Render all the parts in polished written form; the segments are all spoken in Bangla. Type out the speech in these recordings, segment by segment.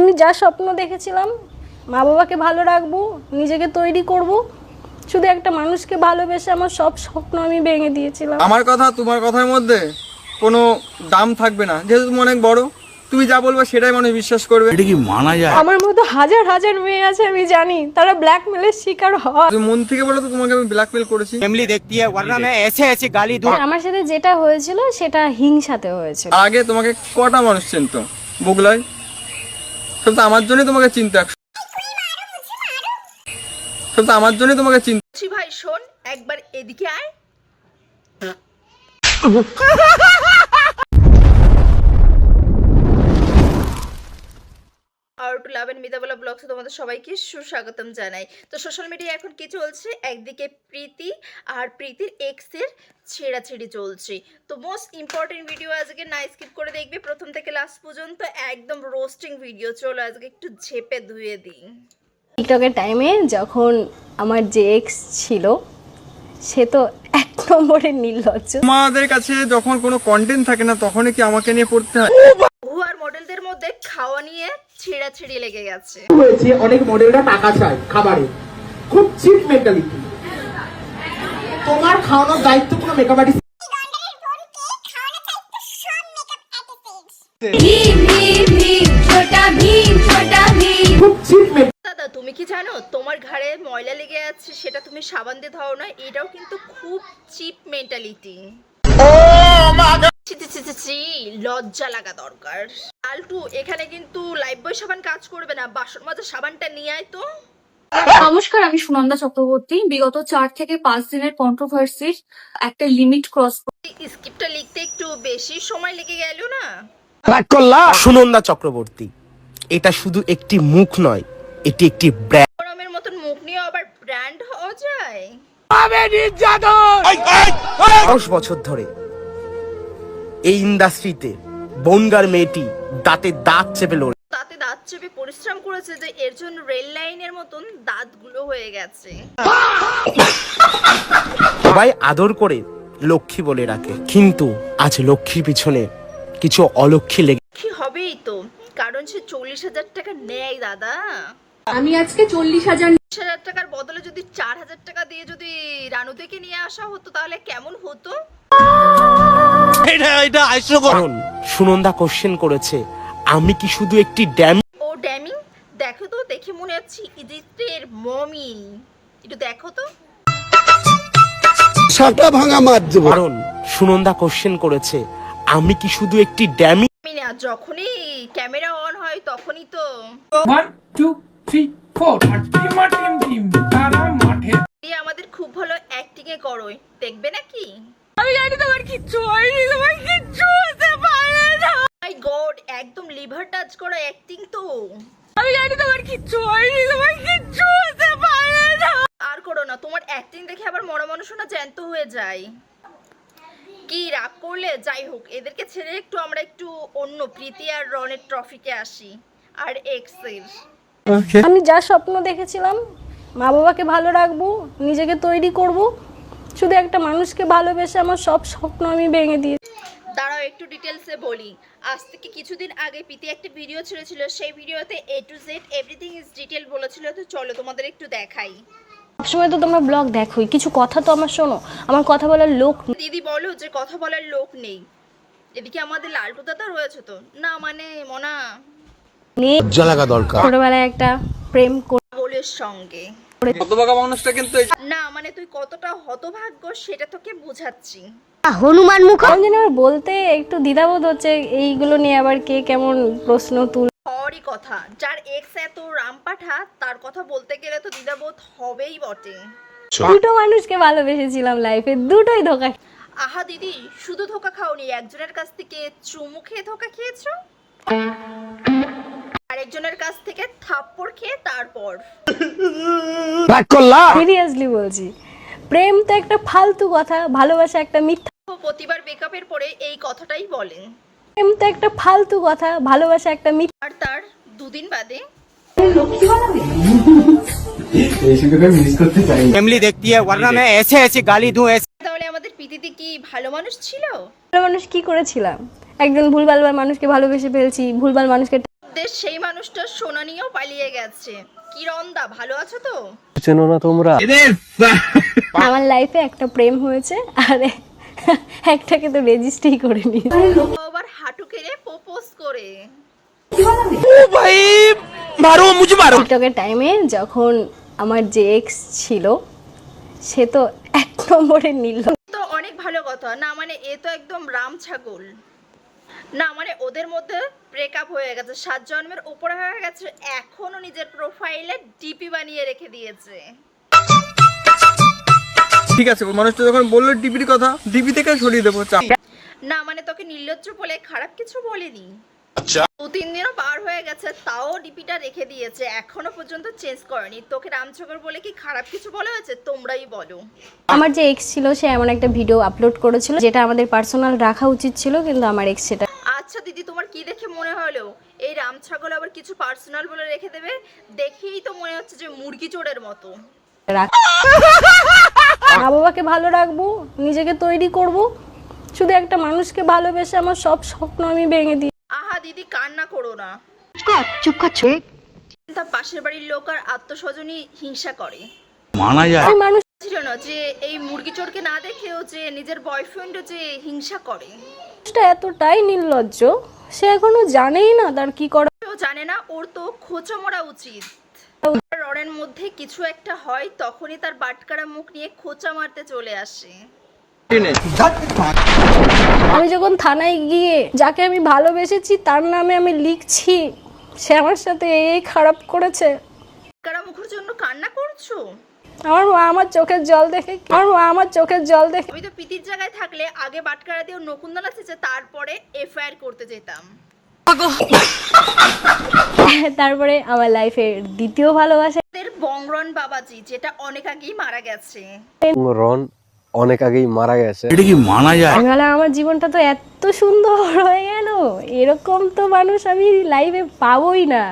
আমি যা স্বপ্ন দেখেছিলাম, মা বাবাকে ভালো রাখবো, নিজেকে তৈরি করব, শুধু একটা মানুষকে ভালোবেসে আমার সব স্বপ্ন আমি ভেঙে দিয়েছিলাম। আমার কথা তোমার কথার মধ্যে কোনো দাম থাকবে না, যেহেতু তুমি অনেক বড়, তুমি যা বলবে সেটাই মানুষ বিশ্বাস করবে। এটা কি মানা যায়? আমার মতো হাজার হাজার মেয়ে আছে, আমি জানি তারা ব্ল্যাকমেলের শিকার হয়। তুমি মন থেকে বলো তো তোমাকে আমি ব্ল্যাকমেল করেছি? फैमिली देखती है वरना मैं ऐसे ऐसे गाली दूं। আমার সাথে যেটা হয়েছিল সেটা হিংসাতে হয়েছিল। আগে তোমাকে কটা মানুষ চিনতো বুগলায়? সব তো আমার জন্যই তোমাকে চিনতো, সব তো আমার জন্যই তোমাকে চিনতো। ভাই শোন, একবার এদিকে আয়। আর টু লাভ এন্ড মিতাবলা ব্লগসে তোমাদের সবাইকে সুস্বাগতম জানাই। তো সোশ্যাল মিডিয়ায় এখন কি চলছে, একদিকে প্রীতি আর প্রীতির এক্সের ছেড়াছেড়ি চলছে। তো মোস্ট ইম্পর্টেন্ট ভিডিও আজকে না স্কিপ করে দেখবে প্রথম থেকে লাস্ট পর্যন্ত, একদম রোস্টিং ভিডিও। চলো আজকে একটু ঝেপে ধুয়ে দিই। টিকটকের টাইমে যখন আমার যে এক্স ছিল সে তো এক নম্বরের নির্লজ্জ। তোমাদের কাছে যখন কোনো কন্টেন্ট থাকে না তখনই কি আমাকে নিয়ে পড়তে হয়? হুয়ার মডেলদের মধ্যে খাওয়া নিয়ে ছেড়াছেড়ি লেগে গেছে। হয়েছে অনেক মডেলরা টাকা চায় খাবারে, খুব চিপ মেন্টালিটি। তোমার খাওয়ানোর দায়িত্ব কোনো মেকআপ আর্টিস্ট। খুব চিপ। দাদা তুমি কি জানো তোমার ঘাড়ে ময়লা লেগে আছে, সেটা তুমি সাবান দিয়ে ধোও না? এটাও কিন্তু খুব চিপ মেন্টালিটি। লজ্জা লাগা দরকার। আলটু এখানে কিন্তু লাইফ বয় সাবান কাজ করবে না, বাসন মাজার সাবানটা নিয়ে আয় তো। নমস্কার, আমি সুনন্দা চক্রবর্তী। বিগত 4 থেকে 5 দিনের কন্ট্রোভার্সির একটা লিমিট ক্রস। স্ক্রিপ্টটা লিখতে একটু বেশি সময় লেগে গেল না? সুনন্দা চক্রবর্তী, এটা শুধু একটি মুখ নয়, এটি একটি ব্র্যান্ড। গরমের মতন মুখ নিয়ে আবার ব্র্যান্ড হওয়া যায়? 10 বছর ধরে এই ইন্ডাস্ট্রিতে বনগার মেয়েটি দাঁতে দাঁত চেপে লড়ে, তাতে দাঁত চেপে পরিশ্রম করেছে যে এর জন্য রেল লাইনের মতন দাঁতগুলো হয়ে গেছে। সবাই আদর করে লক্ষ্মী বলে রাখে, কিন্তু আজ লক্ষ্মীর পিছনে কিছু অলক্ষ্মী লেগে। কি হবেই তো, কারণ সে 40,000 টাকা নেয় দাদা। আমি আজকে 40,000 40,000 টাকার বদলে যদি 4,000 টাকা দিয়ে যদি রানুদেকে নিয়ে আসা হতো তাহলে কেমন হতো? কারণ সুনন্দা কোশ্চেন করেছে, আমি কি শুধু একটি ড্যাম? ও ড্যামিং, দেখো তো, দেখে মনে হচ্ছে ইজিপ্টের মমি। একটু দেখো তো। কারণ সুনন্দা কোশ্চেন করেছে, আমি কি শুধু একটি ড্যামি? আমি না, যখনই ক্যামেরা অন হয় তখনই তো 1 2 3 4 আর টিম তারা মাঠে। এই আমাদের খুব ভালো অ্যাক্টিং এ করো, দেখবে নাকি? আমি জানি তোমার কিচ্ছু হয়নি, তোমার কিচ্ছু হতে পারে না। মাই গড, একদম লিভার টাচ করা অ্যাক্টিং তো। আমি জানি তোমার কিচ্ছু হয়নি, তোমার কিচ্ছু হতে পারে না। আর করো না, তোমার অ্যাক্টিং দেখে আবার মনমানসনা জ্যান্ত হয়ে যায়। কি রাগ করলে? যাই হোক, এদেরকে ছেড়ে একটু আমরা একটু অন্য প্রীতি আর রনের ট্রফিকে আসি আর এক্সের। আমি যা স্বপ্ন দেখেছিলাম, মা বাবাকে ভালো রাখবো, নিজেকে তৈরি করব, শুধু একটা মানুষকে ভালোবেসে আমার সব স্বপ্ন আমি ভেঙে দিয়েছি। দাঁড়াও একটু ডিটেলসে বলি। আজ থেকে কিছুদিন আগে প্রীতি একটা ভিডিও ছেড়েছিল, সেই ভিডিওতে A to Z everything is detail বলেছিল। তো চলো তোমাদের একটু দেখাই। সবসময় তো তোমরা ব্লগ দেখোই, কিছু কথা তো আমার শোনো, আমার কথা বলার লোক দিদি বলো যে কথা বলার লোক নেই। এদিকে আমাদের লালটু দাদা রয়েছে তো না, মানে মনা নেই। ছোটবেলায় একটা প্রেম বলের সঙ্গে হতভাগা মানুষটা কিন্তু না, মানে তুই কতটা হতভাগ্য সেটা তোকে বোঝাচ্ছি। হনুমান মুখ বলতে একটু দ্বিধাবোধ হচ্ছে, এইগুলো নিয়ে আবার কে কেমন প্রশ্ন তুল। হরই কথা, যার এক্স এত রামপাঠা তার কথা বলতে গেলে তো দ্বিধাবোধ হবেই বটে। দুটো মানুষকে ভালোবেসেছিলাম লাইফে, দুটোই ধোকা। আহা দিদি, শুধু ধোকা খাওনি, একজনের কাছ থেকে চুমু খেয়ে ধোকা খেয়েছো, আরেকজনের কাছ থেকে থাপ্পড় খেয়ে তারপর। সিরিয়াসলি বলছি, প্রেম তো একটা ফালতু কথা, ভালোবাসা একটা মিথ্যা। প্রতিবার ব্রেকআপের পরে এই কথাটাই বলেন। প্রেম তো একটা ফালতু কথা, ভালোবাসা একটা মিথ্যা। আর তার দুদিন বাদে फैमिली देखती है वरना मैं ऐसे ऐसे गाली दूं। তাহলে আমাদের প্রীতিদি কি ভালো মানুষ ছিল? ভালো মানুষ কি করেছিলাম? একজন ভুলভাল মানুষকে ভালোবেসে ফেলছি, ভুলভাল মানুষকে দেশ সেই মানুষটা সোনা নিয়েও পালিয়ে গেছে। কি রন্দা, ভালো আছো তো? চেনো না তোমরা? আমার লাইফে একটা প্রেম হয়েছে, আর একটাকে তো রেজিস্ট্রি করে নিয়েছি। আবার হাঁটু কেড়ে প্রপোজ করে। টিকটকের টাইমে যখন আমার যে এক্স ছিল, সে তো 1 নম্বরে নিল। তো অনেক ভালো কথা না, মানে এ তো একদম রাম ছাগল না, মানে ওদের মধ্যে ব্রেকআপ হয়ে গেছে, 7 জন্মের উপরে হয়ে গেছে, এখনো নিজের প্রোফাইলে ডিপি বানিয়ে রেখে দিয়েছে। ঠিক আছে, মানুষটা যখন বললো ডিপির কথা, ডিপি থেকে সরিয়ে দেবো, চাপ। না মানে তোকে নির্লজ্জ বলে খারাপ কিছু বলেনি। 2-3 দিনও পার হয়ে গেছে, তাও ডিপিটা রেখে দিয়েছে, এখনো পর্যন্ত চেঞ্জ করেনি। তোকে রামছগর বলে কি খারাপ কিছু বলা হয়েছে? তোমরাই বলো। আমার যে এক্স ছিল, সে এমন একটা ভিডিও আপলোড করেছিল যেটা আমাদের পার্সোনাল রাখা উচিত ছিল, কিন্তু আমার এক্স সেটা। আচ্ছা দিদি, তোমার কি দেখে মনে হলো এই রামছাগল আবার কিছু পার্সোনাল বলে রেখে দেবে? দেখেই তো মনে হচ্ছে যে মুরগি চোরের মতো। মা বাবাকে ভালো রাখবো, নিজেকে তৈরি করব, শুধু একটা মানুষকে ভালোবেসে আমার সব স্বপ্ন আমি ভেঙে দিই। আহা দিদি, কান্না করো না। তার পাশের বাড়ির লোক আর আত্মস্বজনই হিংসা করে। আমি মানুষ ছিল না যে এই মুরগি চোরকে না দেখেও যে নিজের বয়ফ্রেন্ডও যে হিংসা করে। মানুষটা এতটাই নির্লজ্জ, সে এখনো জানেই না তার কি করা। ও জানে না, ওর তো খোঁচা মরা উচিত। রনের মধ্যে কিছু একটা হয়, তখনই তার বাটকারা মুখ নিয়ে খোঁচা মারতে চলে আসে। আমি যখন থানায় গিয়ে যাকে আমি ভালোবেসেছি তার নামে আমি লিখছি, সে আমার সাথে এই খারাপ করেছে। বাটকারা মুখের জন্য কান্না করছো? আমার মা আমার চোখের জল দেখে আমি তো প্রীতির জায়গায় থাকলে আগে বাটকারা দিয়ে নকুন্দলা চেঁচে তারপরে এফআইআর করতে যেতাম। তারপরে আমার লাইফের দ্বিতীয় ভালোবাসা বংরন বাবাজি, যেটা অনেক আগেই মারা গেছে। রন অনেক আগেই মারা গেছে। আমি বললাম, আমার জীবনটা তো এত সুন্দর হয়ে গেল, এরকম তো মানুষ আমি লাইফে পাবোই না।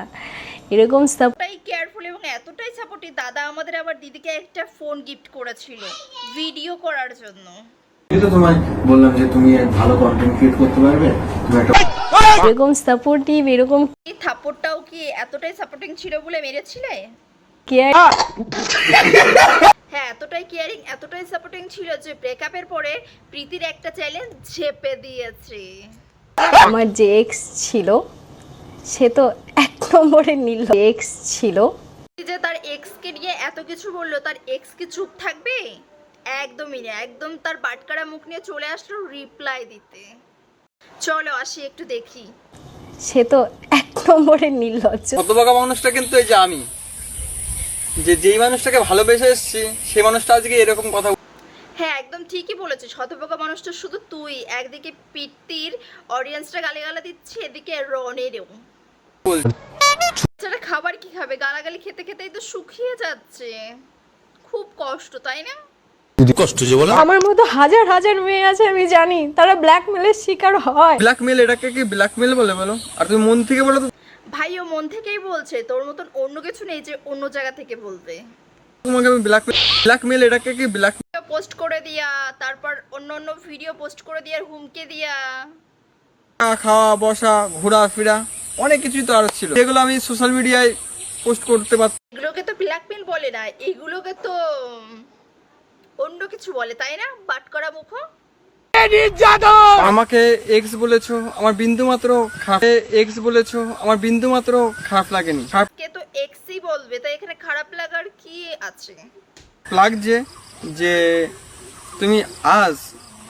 এরকম এতটাই কেয়ারফুল এবং এতটাই সাপোর্টিভ দাদা আমাদের আবার দিদিকে একটা ফোন গিফট করেছিল ভিডিও করার জন্য। আমি তো তোমায় বললাম যে তুমি ভালো কন্টেন্ট ক্রিয়েট করতে পারবে, তুমি একটা এরকম সাপোর্টিভ, এরকম এই থাপ্পড়টাও কি এতটাই সাপোর্টিং ছিল বলে মেরেছিলে? কেয়ার, হ্যাঁ, এতটাই কেয়ারিং, এতটাই সাপোর্টিং ছিল যে ব্রেকআপের পরে প্রীতির একটা চ্যালেঞ্জ ঝেপে দিয়েছে। আমার যে এক্স ছিল, সে তো 1 নম্বরে নিল। এক্স ছিল যে তার এক্স কে নিয়ে এত কিছু বললো, তার এক্স কি চুপ থাকবে? একদমই না, একদম তার বাটকারা মুখ নিয়ে চলে আসলো রিপ্লাই দিতে। চলো আসি একটু দেখি। সে তো 1 নম্বরে নির্লজ্জ। হতভাগা মানুষটা কিন্তু এই যে আমি, যেই মানুষটাকে ভালোবেসে এসেছি, সেই মানুষটা আজকে এরকম কথা। হ্যাঁ একদম ঠিকই বলেছিস, শতভাগা মানুষটা শুধু তুই। একদিকে প্রীতির অডিয়েন্সটা গালিগালা দিচ্ছে, এদিকে রনেরও। যারা খাবার কি খাবে, গালাগালি খেতে খেতেই তো শুকিয়ে যাচ্ছে। খুব কষ্ট, তাই না? আমার মতো হাজার হাজার মেয়ে আছে, আমি জানি, তারা ব্ল্যাকমেলের শিকার হয়। ব্ল্যাকমেল, এটাকে কি ব্ল্যাকমেল বলে বলো? আর তুমি মন থেকে বলো তো। ভাই ও মন থেকেই বলছে, তোর মতন অন্য কিছু নেই যে অন্য জায়গা থেকে বলবে। তোমাকে আমি ব্ল্যাকমেল, এটাকে কি ব্ল্যাকমেল? পোস্ট করে দিয়া, তারপর অন্য অন্য ভিডিও পোস্ট করে দিয়া, হুমকে দিয়া। খাওয়া বসা ঘোরাফেরা অনেক কিছুই তো আরো ছিল, যেগুলো আমি সোশ্যাল মিডিয়ায় পোস্ট করতে পারতাম। এগুলোকে তো ব্ল্যাকমেল বলে না, এগুলোকে তো অন্য কিছু বলে, তাই না? বাটকরা মুখ। আমাকে এক্স বলেছো, আমার বিন্দু মাত্র খারাপ, এক্স বলেছো, আমার বিন্দু মাত্র খারাপ লাগেনি। খারাপ কে তো এক্সই বলবে, তাই এখানে খারাপ লাগার কি আছে? লাগছে যে তুমি আজ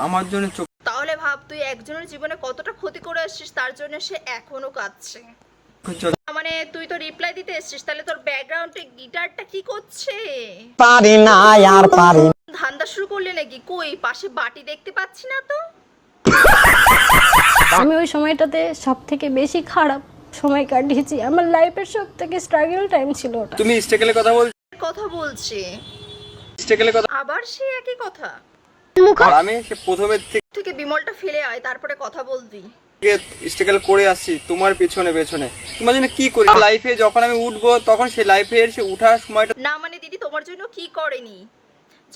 আমার জন্য চোখ। তাহলে ভাব তুই একজনের জীবনে কতটা ক্ষতি করে আসছিস, তার জন্য সে এখনো কাঁদছে। মানে তুই তো রিপ্লাই দিতে এসেছিস, তাহলে তোর ব্যাকগ্রাউন্ডে গিটারটা কি করছে? পারি না আর পারি। ধান্দা শুরু করলে নাকি? কই পাশে বাটি দেখতে পাচ্ছি না তো। আমি ওই সময়টাতে সব থেকে বেশি খারাপ সময় কাটিয়েছি, আমার লাইফের সব থেকে স্ট্রাগল টাইম ছিল ওটা। তুমি স্টেকেলে কথা বলছে স্টেকেলে কথা, আবার সে একই কথা। আর আমি সে প্রথমের থেকে বিমলটা ফেলে আয়, তারপরে কথা বলবি। স্ট্রাগল করে আসছি তোমার পেছনে পেছনে। তোমার জন্য কি করি লাইফে, যখন আমি উঠবো তখন সেই লাইফে এসে উঠার সময়টা। না মানে দিদি তোমার জন্য কি করেনি?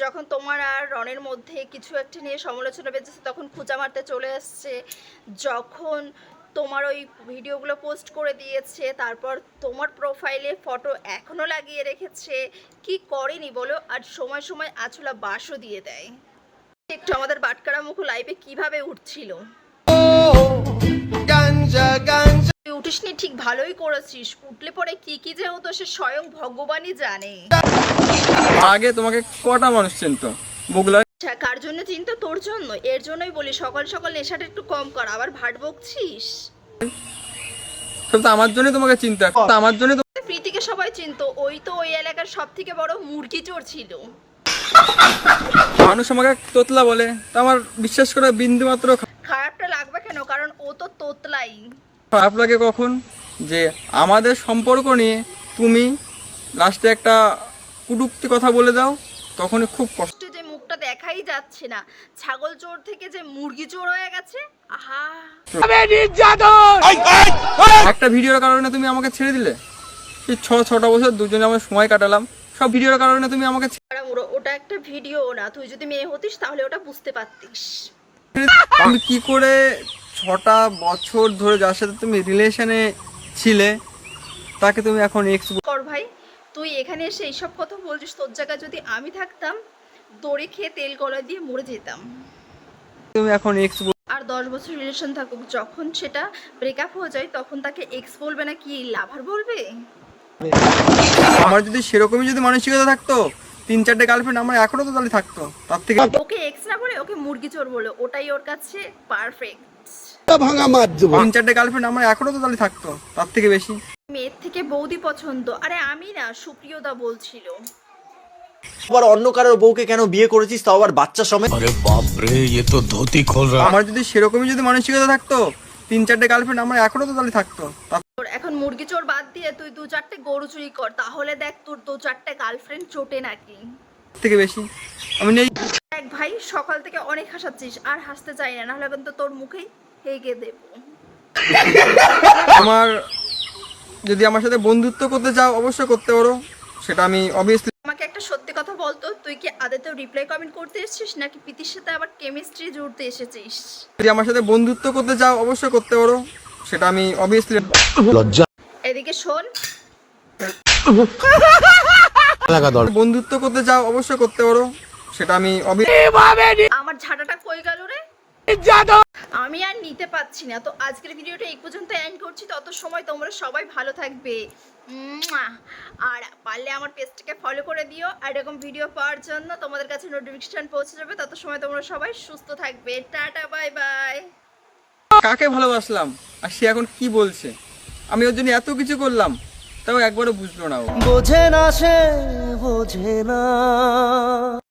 যখন তোমার আর রনের মধ্যে কিছু একটা নিয়ে সমালোচনা বেঁচেছে, তখন খোঁচা মারতে চলে আসছে। যখন তোমার ওই ভিডিওগুলো পোস্ট করে দিয়েছে, তারপর তোমার প্রোফাইলে ফটো এখনো লাগিয়ে রেখেছে, কি করেনি বলো? আর সময় সময় আছলা বাসও দিয়ে দেয়। একটু আমাদের বাটকারা মুখ লাইভে কিভাবে উঠছিল, তুই উঠিসনি, ঠিক ভালোই করেছিস। উঠলে পরে কি কি যে হতো সে স্বয়ং ভগবানই জানে। আগে তোমাকে কটা মানুষ চিনতো? বগুলা আচ্ছা, কার জন্য চিন্তা? তোর জন্য। এর জন্যই বলি সকাল সকাল নেশাটা একটু কম কর, আবার ভাট বকছিস। সব তো আমার জন্যই তোমাকে চিন্তা, আমার জন্যই প্রীতিকে সবাই চিনতো, ওই তো ওই এলাকার সব থেকে বড় মুরগি চোর ছিল। মানুষ আমাকে তোতলা বলে, তা আমার বিশ্বাস করে বিন্দু মাত্র খারাপটা লাগবে কেন? কারণ ও তো তোতলাই। খারাপ লাগে কখন যে আমাদের সম্পর্ক নিয়ে তুমি লাস্টে একটা কুটুক্তি কথা বলে দাও, তখনই খুব কষ্ট। যে মুখটা দেখাই যাচ্ছে না, ছাগল চোর থেকে যে মুরগি চোর হয়ে গেছে। আহা, একটা ভিডিওর কারণে তুমি আমাকে ছেড়ে দিলে। এই ছটা বছর দুজনে আমরা সময় কাটালাম, সব ভিডিওর কারণে তুমি আমাকে ওটা একটা ভিডিও না, তুই যদি মেয়ে হতিস তাহলে ওটা বুঝতে পারতিস। তুমি কি করে 6টা বছর ধরে যার সাথে তুমি রিলেশনে ছিলে তাকে তুমি এখন এক্স কর ভাই, তুই এখানে এসে এইসব কথা বলছিস। তোর জায়গায় যদি আমি থাকতাম, দড়ি খেয়ে তেল গলায় দিয়ে মরে যেতাম। তুমি এখন এক্স আর 10 বছর রিলেশন থাকুক, যখন সেটা ব্রেকআপ হয়ে যায় তখন তাকে এক্স বলবে না কি লাভার বলবে? আমার যদি সেরকমই যদি মানসিকতা থাকতো, 3-4টে গার্লফ্রেন্ড আমার এখনো তো তাহলে থাকতো। তার থেকে ওকে এক্স না বলে ওকে মুরগি চোর বলে, ওটাই ওর কাছে পারফেক্ট। 3-4টে গার্লফ্রেন্ড আমার এখনো তো তাহলে থাকতো, তার থেকে বেশি। মেয়ের থেকে বৌদি পছন্দ। আরে আমি না, সুপ্রিয়দা বলছিল। আবার অন্য কারোর বউকে কেন বিয়ে করেছিস, তাও আবার বাচ্চা সমেত? আমার যদি সেরকমই যদি মানসিকতা থাকতো, 3-4টে গার্লফ্রেন্ড আমার এখনো তো তাহলে থাকতো। তোর এখন মুরগি চোর বাদ দিয়ে তুই 2-4টে গরু চুরি কর, তাহলে দেখ তোর 2-4টে গার্লফ্রেন্ড চোটে নাকি। তার থেকে বেশি আমি নেই। দেখ ভাই, সকাল থেকে অনেক হাসাচ্ছিস, আর হাসতে চাই না, নাহলে কিন্তু তোর মুখেই হেগে দেব। আমার যদি আমার সাথে বন্ধুত্ব করতে চাও অবশ্যই করতে পারো, সেটা আমি অবভিয়াসলি। আমাকে একটা সত্যি কথা বলতো, তুই কি আদতে রিপ্লাই কমেন্ট করতে এসেছিস নাকি প্রীতির সাথে আবার কেমিস্ট্রি জুড়তে এসেছিস? যদি আমার সাথে বন্ধুত্ব করতে চাও অবশ্যই করতে পারো, সেটা আমি অবভিয়াসলি। এদিকে শোন, বন্ধুত্ব করতে চাও অবশ্যই করতে পারো, সেটা আমি আমার ঝাঁটাটা কই গেল রে? আমি আর নিতে পারছি না। তো আজকের ভিডিওটা এই পর্যন্ত এন্ড করছি। তত সময় তোমরা সবাই ভালো থাকবে, আর পারলে আমার পেজটাকে ফলো করে দিও। আর এরকম ভিডিও পাওয়ার জন্য তোমাদের কাছে নোটিফিকেশন পৌঁছে যাবে। তত সময় তোমরা সবাই সুস্থ থাকবে। Tata, bye bye. কাকে ভালোবাসলাম আর সে এখন কি বলছে, আমি ওর জন্য এত কিছু করলাম, তাও একবারও বুঝলো না ও। বোঝে না সে, বোঝে না।